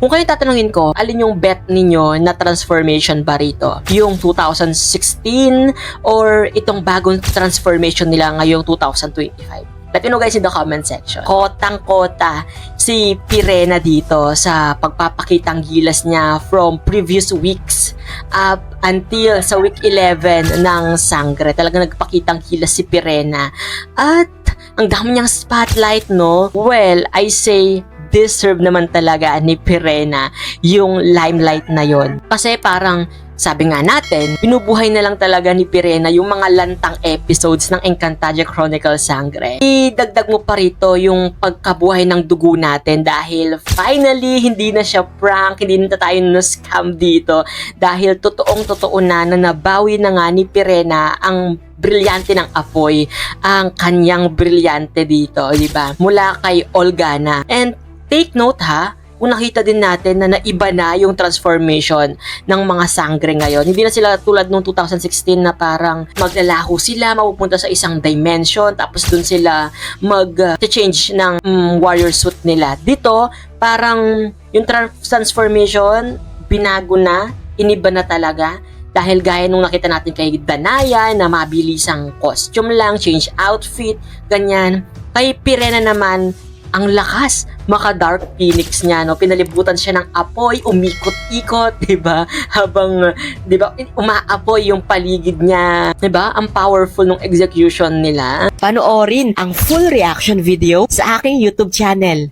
Kung kayo tatanungin ko, alin yung bet ninyo na transformation ba rito? Yung 2016 or itong bagong transformation nila ngayong 2025? Let me know guys in the comment section. Kotang-kota si Pirena dito sa pagpapakitang gilas niya from previous weeks up until sa week 11 ng Sangre. Talagang nagpakitang gilas si Pirena. At ang dami niyang spotlight, no? Well, I say deserve naman talaga ni Pirena yung limelight na yon. Kasi parang sabi nga natin, binubuhay na lang talaga ni Pirena yung mga lantang episodes ng Encantadia Chronicles Sangre. Idagdag mo pa rito yung pagkabuhay ng dugo natin dahil finally hindi na siya prank, hindi na tayo na-scam dito dahil totoong-totoo na nabawi na nga ni Pirena ang brilyante ng apoy, ang kanyang brilyante dito, di ba? Mula kay Olgana. And take note ha, kung nakita din natin na naiba na yung transformation ng mga Sangre ngayon. Hindi na sila tulad nung 2016 na parang maglalaho sila, mapupunta sa isang dimension, tapos dun sila mag-change ng warrior suit nila. Dito, parang yung transformation, binago na, iniba na talaga. Dahil gaya nung nakita natin kay Danaya na mabilisang costume lang, change outfit, ganyan. Kay Pirena naman, ang lakas, maka-Dark Phoenix niya, no? Pinalibutan siya ng apoy, umikot-ikot, 'di ba? Habang 'di ba, umaapoy yung paligid niya, 'di ba? Ang powerful ng execution nila. Panoorin ang full reaction video sa aking YouTube channel.